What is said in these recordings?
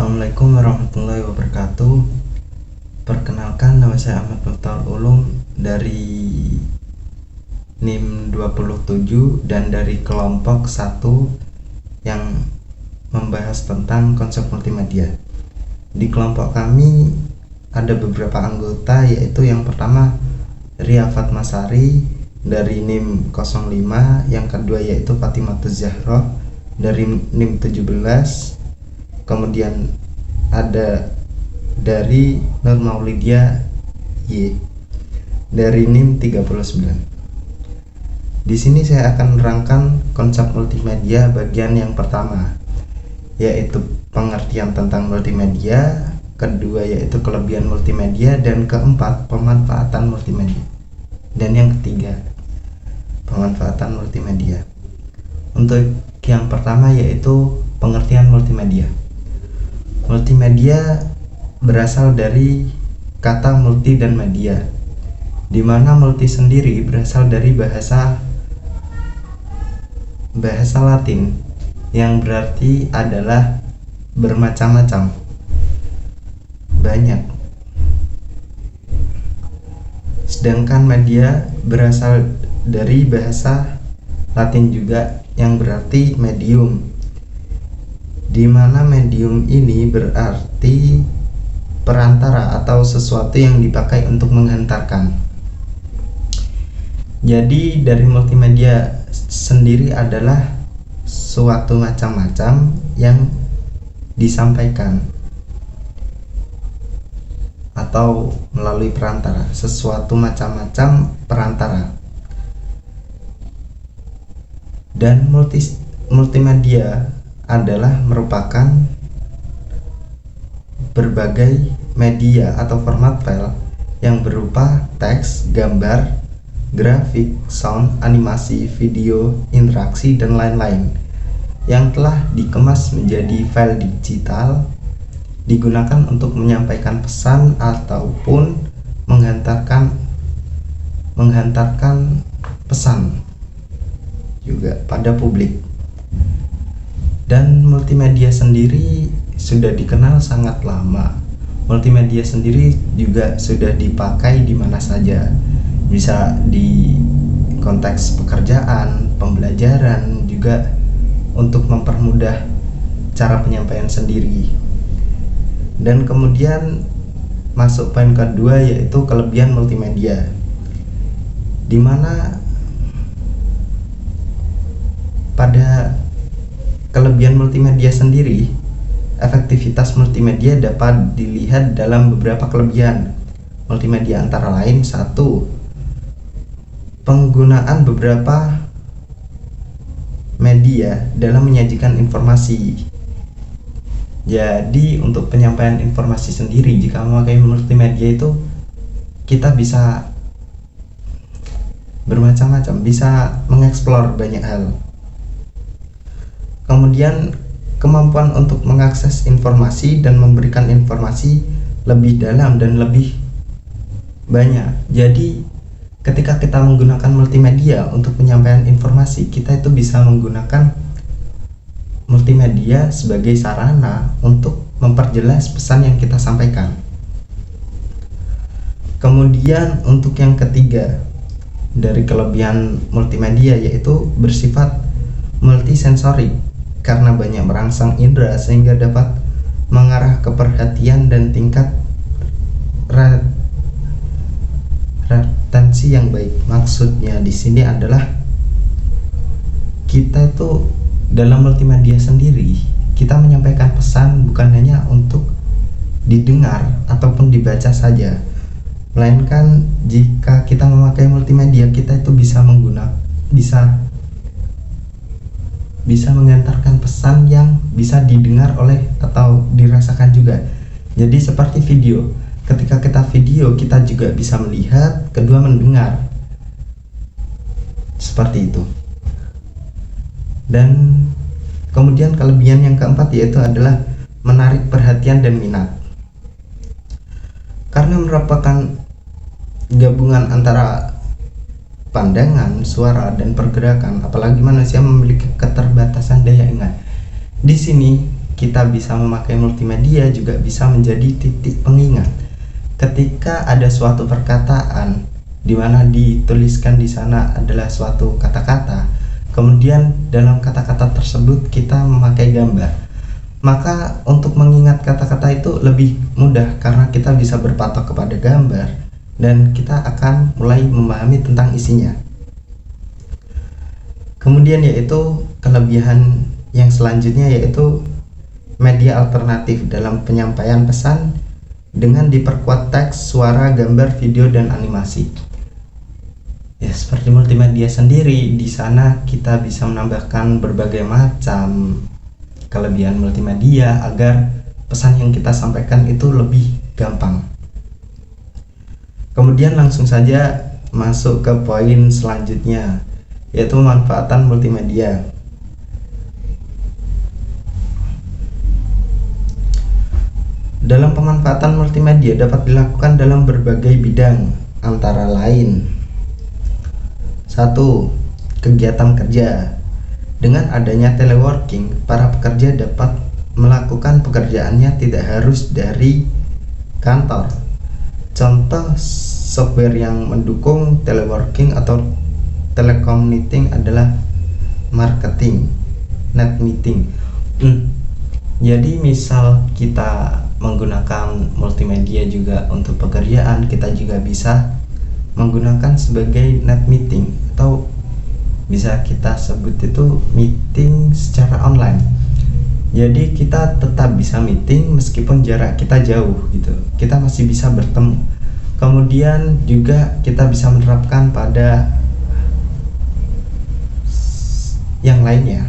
Assalamualaikum warahmatullahi wabarakatuh. Perkenalkan, nama saya Ahmad Miftahul Ulum dari NIM 27 dan dari kelompok 1 yang membahas tentang konsep multimedia. Di kelompok kami ada beberapa anggota, yaitu yang pertama Ria Fatmasari dari NIM 05, yang kedua yaitu Fatimatuz Zahra dari NIM 17, kemudian ada dari Nur Maulidia Y dari NIM 39. Di sini saya akan menerangkan konsep multimedia bagian yang pertama, yaitu pengertian tentang multimedia, kedua yaitu kelebihan multimedia, dan keempat pemanfaatan multimedia, dan yang ketiga pemanfaatan multimedia. Untuk yang pertama yaitu pengertian multimedia. Multimedia berasal dari kata multi dan media, di mana multi sendiri berasal dari bahasa Latin yang berarti adalah bermacam-macam, banyak. Sedangkan media berasal dari bahasa Latin juga yang berarti medium, di mana medium ini berarti perantara atau sesuatu yang dipakai untuk menghantarkan. Jadi dari multimedia sendiri adalah suatu macam-macam yang disampaikan atau melalui perantara, sesuatu macam-macam perantara. Dan multimedia adalah merupakan berbagai media atau format file yang berupa teks, gambar, grafik, sound, animasi, video, interaksi, dan lain-lain yang telah dikemas menjadi file digital, digunakan untuk menyampaikan pesan ataupun menghantarkan pesan juga pada publik. Dan multimedia sendiri sudah dikenal sangat lama. Multimedia sendiri juga sudah dipakai di mana saja, bisa di konteks pekerjaan, pembelajaran, juga untuk mempermudah cara penyampaian sendiri. Dan kemudian masuk poin kedua, yaitu kelebihan multimedia, di mana pada kelebihan multimedia sendiri, efektivitas multimedia dapat dilihat dalam beberapa kelebihan multimedia, antara lain: 1. Penggunaan beberapa media dalam menyajikan informasi. Jadi untuk penyampaian informasi sendiri, jika memakai multimedia itu kita bisa bermacam-macam, bisa mengeksplor banyak hal. Kemudian kemampuan untuk mengakses informasi dan memberikan informasi lebih dalam dan lebih banyak. Jadi ketika kita menggunakan multimedia untuk penyampaian informasi, kita itu bisa menggunakan multimedia sebagai sarana untuk memperjelas pesan yang kita sampaikan. Kemudian untuk yang ketiga dari kelebihan multimedia, yaitu bersifat multisensorik, karena banyak merangsang indera sehingga dapat mengarah ke perhatian dan tingkat retensi yang baik. Maksudnya di sini adalah kita itu dalam multimedia sendiri, kita menyampaikan pesan bukan hanya untuk didengar ataupun dibaca saja, melainkan jika kita memakai multimedia, kita itu bisa mengantarkan pesan yang bisa didengar oleh atau dirasakan juga. Jadi seperti video, ketika kita video, kita juga bisa melihat, kedua mendengar, seperti itu. Dan kemudian kelebihan yang keempat yaitu adalah menarik perhatian dan minat, karena merupakan gabungan antara pandangan, suara, dan pergerakan. Apalagi manusia memiliki keterbatasan daya ingat. Di sini kita bisa memakai multimedia juga bisa menjadi titik pengingat. Ketika ada suatu perkataan di mana dituliskan di sana adalah suatu kata-kata, kemudian dalam kata-kata tersebut kita memakai gambar, maka untuk mengingat kata-kata itu lebih mudah karena kita bisa berpatok kepada gambar dan kita akan mulai memahami tentang isinya. Kemudian yaitu kelebihan yang selanjutnya yaitu media alternatif dalam penyampaian pesan dengan diperkuat teks, suara, gambar, video, dan animasi. Ya, seperti multimedia sendiri, di sana kita bisa menambahkan berbagai macam kelebihan multimedia agar pesan yang kita sampaikan itu lebih gampang. Kemudian langsung saja masuk ke poin selanjutnya, yaitu pemanfaatan multimedia. Dalam pemanfaatan multimedia dapat dilakukan dalam berbagai bidang, antara lain 1. Kegiatan kerja. Dengan adanya teleworking, para pekerja dapat melakukan pekerjaannya tidak harus dari kantor. Contoh software yang mendukung teleworking atau telecommuting adalah marketing, net meeting. Jadi misal kita menggunakan multimedia juga untuk pekerjaan, kita juga bisa menggunakan sebagai net meeting atau bisa kita sebut itu meeting secara online. Jadi kita tetap bisa meeting meskipun jarak kita jauh gitu. Kita masih bisa bertemu. Kemudian juga kita bisa menerapkan pada yang lainnya.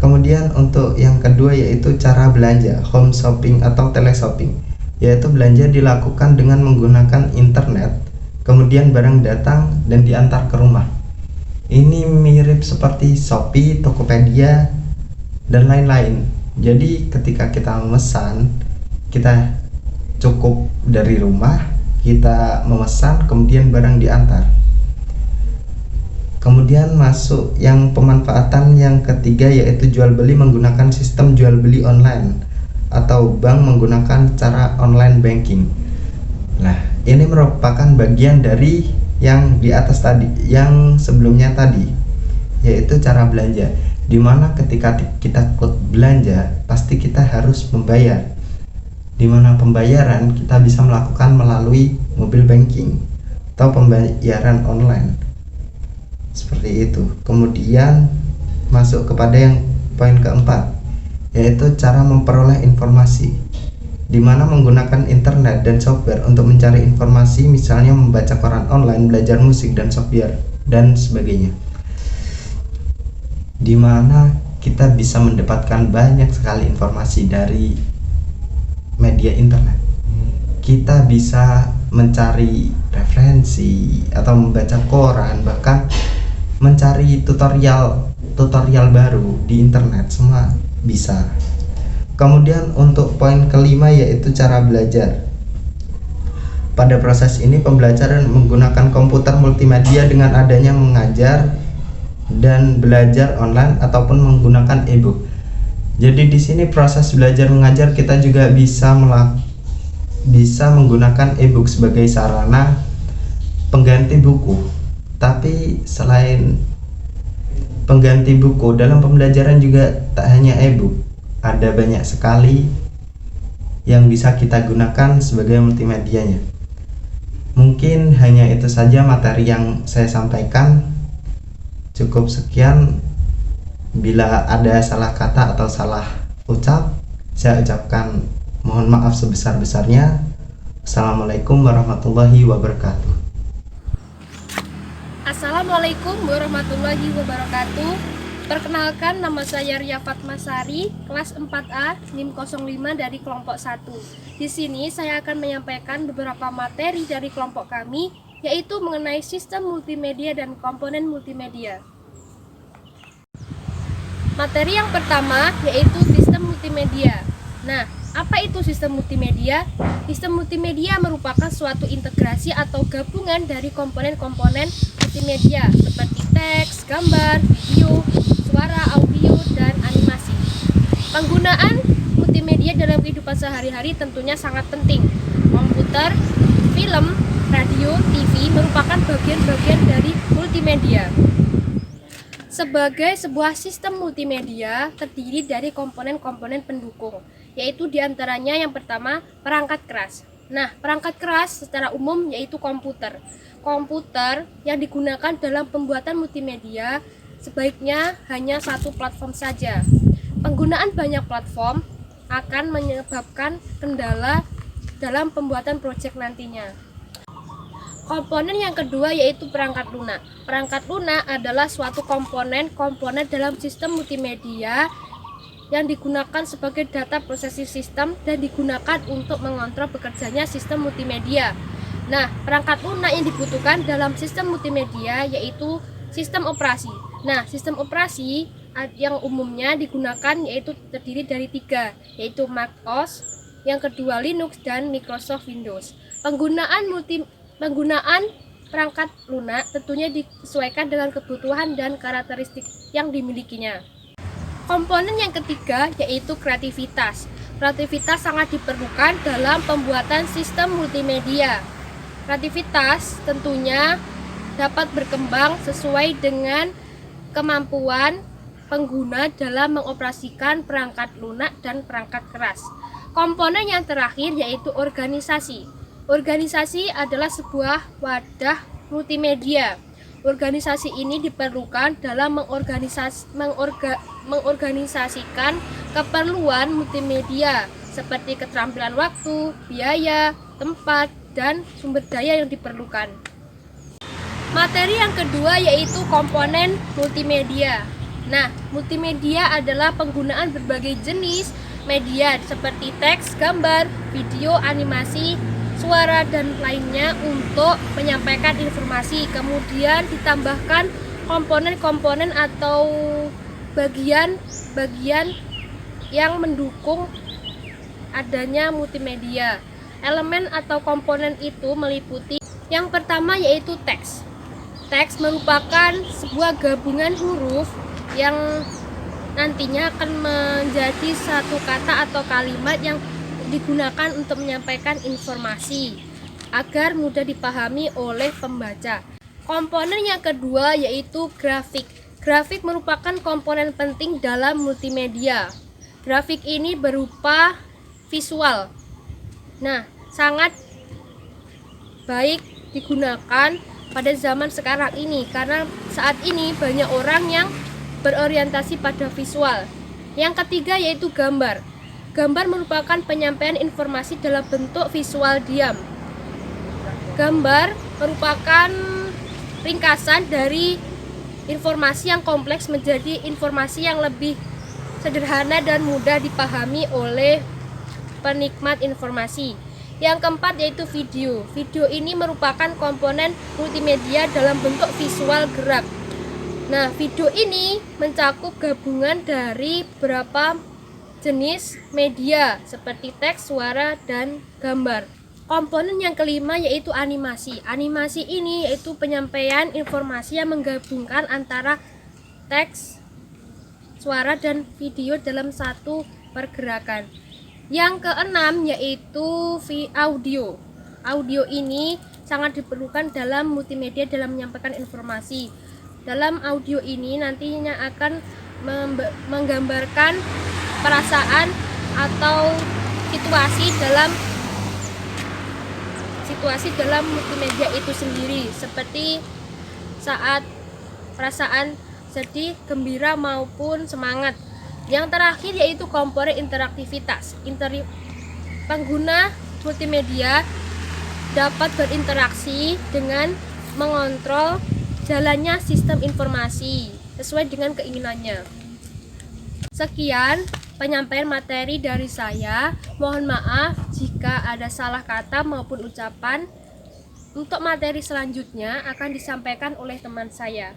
Kemudian untuk yang kedua yaitu cara belanja, home shopping atau teleshopping, yaitu belanja dilakukan dengan menggunakan internet, kemudian barang datang dan diantar ke rumah. Ini mirip seperti Shopee, Tokopedia, dan lain-lain. Jadi ketika kita memesan, kita cukup dari rumah, kita memesan, kemudian barang diantar. Kemudian masuk yang pemanfaatan yang ketiga yaitu jual beli menggunakan sistem jual beli online atau bank menggunakan cara online banking. Nah, ini merupakan bagian dari yang di atas tadi, yang sebelumnya tadi, yaitu cara belanja, dimana ketika kita klik belanja pasti kita harus membayar, dimana pembayaran kita bisa melakukan melalui mobile banking atau pembayaran online. Seperti itu. Kemudian masuk kepada yang poin keempat, yaitu cara memperoleh informasi, di mana menggunakan internet dan software untuk mencari informasi, misalnya membaca koran online, belajar musik dan software dan sebagainya, di mana kita bisa mendapatkan banyak sekali informasi dari media internet. Kita bisa mencari referensi atau membaca koran, bahkan mencari tutorial baru di internet, semua bisa. Kemudian untuk poin kelima yaitu cara belajar. Pada proses ini pembelajaran menggunakan komputer multimedia dengan adanya mengajar dan belajar online ataupun menggunakan e-book. Jadi di sini proses belajar mengajar kita juga bisa menggunakan e-book sebagai sarana pengganti buku. Tapi selain pengganti buku, dalam pembelajaran juga tak hanya e-book, ada banyak sekali yang bisa kita gunakan sebagai multimedianya. Mungkin hanya itu saja materi yang saya sampaikan. Cukup sekian. Bila ada salah kata atau salah ucap, saya ucapkan mohon maaf sebesar-besarnya. Assalamualaikum warahmatullahi wabarakatuh. Assalamualaikum warahmatullahi wabarakatuh. Perkenalkan, nama saya Ria Fatmasari, kelas 4A, NIM 05 dari kelompok 1. Di sini saya akan menyampaikan beberapa materi dari kelompok kami, yaitu mengenai sistem multimedia dan komponen multimedia. Materi yang pertama yaitu sistem multimedia. Nah, apa itu sistem multimedia? Sistem multimedia merupakan suatu integrasi atau gabungan dari komponen-komponen multimedia seperti teks, gambar, video, suara, audio, dan animasi. Penggunaan multimedia dalam kehidupan sehari-hari tentunya sangat penting. Komputer, film, radio, TV merupakan bagian-bagian dari multimedia. Sebagai sebuah sistem multimedia terdiri dari komponen-komponen pendukung, yaitu diantaranya yang pertama perangkat keras. Nah, perangkat keras secara umum yaitu komputer. Komputer yang digunakan dalam pembuatan multimedia sebaiknya hanya satu platform saja. Penggunaan banyak platform akan menyebabkan kendala dalam pembuatan proyek nantinya. Komponen yang kedua yaitu perangkat lunak. Perangkat lunak adalah suatu komponen dalam sistem multimedia yang digunakan sebagai data processing system dan digunakan untuk mengontrol bekerjanya sistem multimedia. Nah, perangkat lunak yang dibutuhkan dalam sistem multimedia yaitu sistem operasi. Nah, sistem operasi yang umumnya digunakan yaitu terdiri dari 3, yaitu macOS, yang kedua Linux, dan Microsoft Windows. Penggunaan perangkat lunak tentunya disesuaikan dengan kebutuhan dan karakteristik yang dimilikinya. Komponen yang ketiga yaitu kreativitas. Kreativitas sangat diperlukan dalam pembuatan sistem multimedia. Kreativitas tentunya dapat berkembang sesuai dengan kemampuan pengguna dalam mengoperasikan perangkat lunak dan perangkat keras. Komponen yang terakhir yaitu organisasi. Organisasi adalah sebuah wadah multimedia. Organisasi ini diperlukan dalam mengorganisasikan keperluan multimedia seperti keterampilan waktu, biaya, tempat, dan sumber daya yang diperlukan. Materi yang kedua yaitu komponen multimedia. Nah, multimedia adalah penggunaan berbagai jenis media seperti teks, gambar, video, animasi, suara, dan lainnya untuk menyampaikan informasi. Kemudian ditambahkan komponen-komponen atau bagian-bagian yang mendukung adanya multimedia. Elemen atau komponen itu meliputi yang pertama yaitu teks. Teks merupakan sebuah gabungan huruf yang nantinya akan menjadi satu kata atau kalimat yang digunakan untuk menyampaikan informasi agar mudah dipahami oleh pembaca. Komponen yang kedua yaitu grafik. Grafik merupakan komponen penting dalam multimedia. Grafik ini berupa visual. Nah, sangat baik digunakan pada zaman sekarang ini karena saat ini banyak orang yang berorientasi pada visual. Yang ketiga yaitu gambar. Gambar merupakan penyampaian informasi dalam bentuk visual diam. Gambar merupakan ringkasan dari informasi yang kompleks menjadi informasi yang lebih sederhana dan mudah dipahami oleh penikmat informasi. Yang keempat yaitu video. Video ini merupakan komponen multimedia dalam bentuk visual gerak. Nah, video ini mencakup gabungan dari beberapa jenis media seperti teks, suara, dan gambar. Komponen yang kelima yaitu animasi. Animasi ini yaitu penyampaian informasi yang menggabungkan antara teks, suara, dan video dalam satu pergerakan. Yang keenam yaitu audio. Audio ini sangat diperlukan dalam multimedia dalam menyampaikan informasi. Dalam audio ini nantinya akan menggambarkan perasaan atau situasi dalam multimedia itu sendiri, seperti saat perasaan sedih, gembira, maupun semangat. Yang terakhir yaitu komponen interaktivitas. Pengguna multimedia dapat berinteraksi dengan mengontrol jalannya sistem informasi sesuai dengan keinginannya. Sekian penyampaian materi dari saya. Mohon maaf jika ada salah kata maupun ucapan. Untuk materi selanjutnya akan disampaikan oleh teman saya.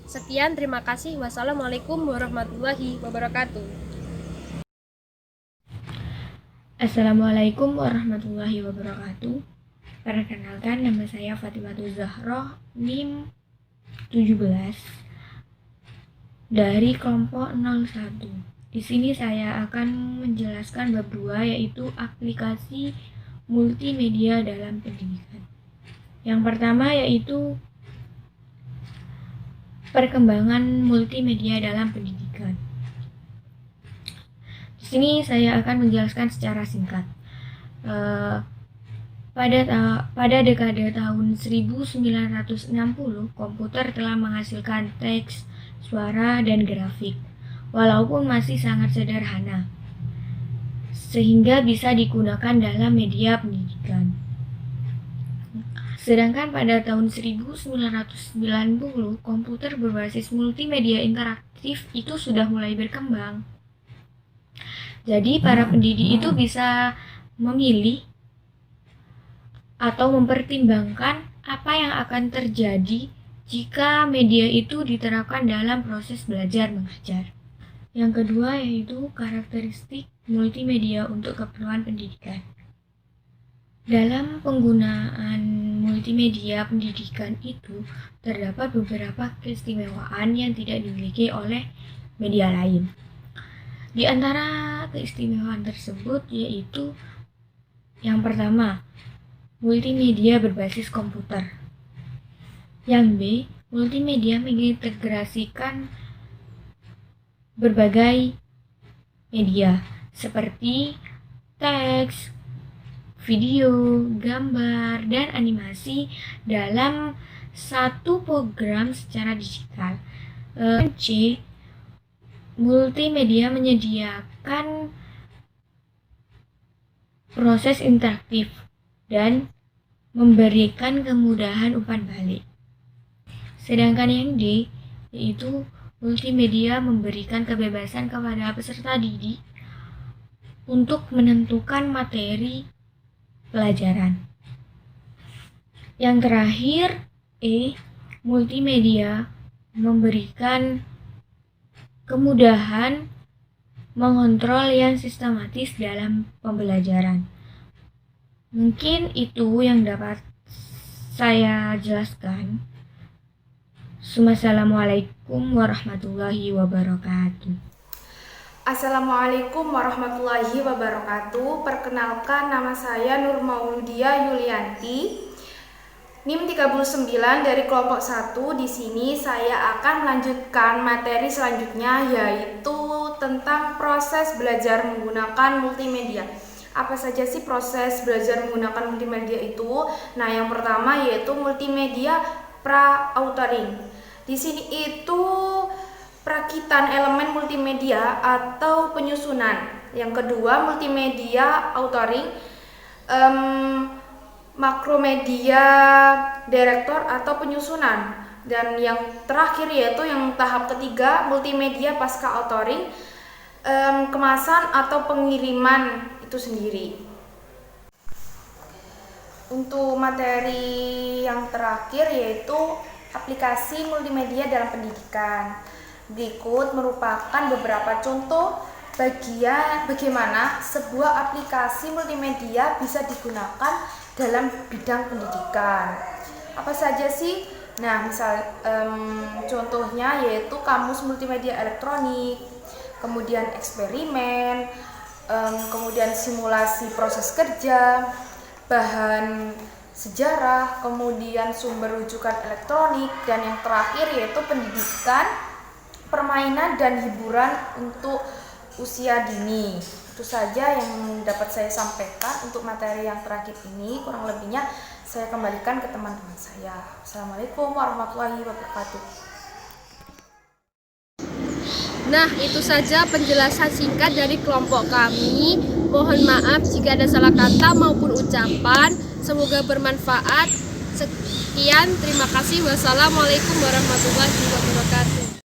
Sekian, terima kasih. Wassalamualaikum warahmatullahi wabarakatuh. Assalamualaikum warahmatullahi wabarakatuh. Perkenalkan, nama saya Fatimah Zahroh, NIM 17 dari kelompok 01. Di sini saya akan menjelaskan bab 2, yaitu aplikasi multimedia dalam pendidikan. Yang pertama yaitu perkembangan multimedia dalam pendidikan. Di sini saya akan menjelaskan secara singkat. Pada dekade tahun 1960, komputer telah menghasilkan teks, suara, dan grafik, walaupun masih sangat sederhana, sehingga bisa digunakan dalam media pendidikan. Sedangkan pada tahun 1990, komputer berbasis multimedia interaktif itu sudah mulai berkembang. Jadi para pendidik itu bisa memilih atau mempertimbangkan apa yang akan terjadi jika media itu diterapkan dalam proses belajar mengajar. Yang kedua yaitu karakteristik multimedia untuk keperluan pendidikan. Dalam penggunaan multimedia pendidikan itu terdapat beberapa keistimewaan yang tidak dimiliki oleh media lain. Di antara keistimewaan tersebut yaitu yang pertama, multimedia berbasis komputer. Yang B, multimedia mengintegrasikan berbagai media seperti teks, video, gambar, dan animasi dalam satu program secara digital. C, multimedia menyediakan proses interaktif dan memberikan kemudahan umpan balik. Sedangkan yang D, yaitu multimedia memberikan kebebasan kepada peserta didik untuk menentukan materi pelajaran. Yang terakhir, E, multimedia memberikan kemudahan mengontrol yang sistematis dalam pembelajaran. Mungkin itu yang dapat saya jelaskan. Assalamualaikum warahmatullahi wabarakatuh. Assalamualaikum warahmatullahi wabarakatuh. Perkenalkan, nama saya Nur Mauludia Yulianti, NIM 39 dari kelompok 1. Di sini saya akan melanjutkan materi selanjutnya, yaitu tentang proses belajar menggunakan multimedia. Apa saja sih proses belajar menggunakan multimedia itu? Nah, yang pertama yaitu multimedia pra-authoring. Di sini itu perakitan elemen multimedia atau penyusunan. Yang kedua, multimedia authoring, makromedia director atau penyusunan. Dan yang terakhir yaitu yang tahap ketiga, multimedia pasca authoring, kemasan atau pengiriman itu sendiri. Untuk materi yang terakhir yaitu aplikasi multimedia dalam pendidikan. Berikut merupakan beberapa contoh bagaimana sebuah aplikasi multimedia bisa digunakan dalam bidang pendidikan. Apa saja sih? Nah, contohnya yaitu kamus multimedia elektronik, kemudian eksperimen, kemudian simulasi proses kerja, bahan sejarah, kemudian sumber rujukan elektronik, dan yang terakhir yaitu pendidikan, permainan, dan hiburan untuk usia dini. Itu saja yang dapat saya sampaikan untuk materi yang terakhir ini. Kurang lebihnya saya kembalikan ke teman-teman saya. Assalamualaikum warahmatullahi wabarakatuh. Nah, itu saja penjelasan singkat dari kelompok kami. Mohon maaf jika ada salah kata maupun ucapan. Semoga bermanfaat. Sekian, terima kasih. Wassalamualaikum warahmatullahi wabarakatuh.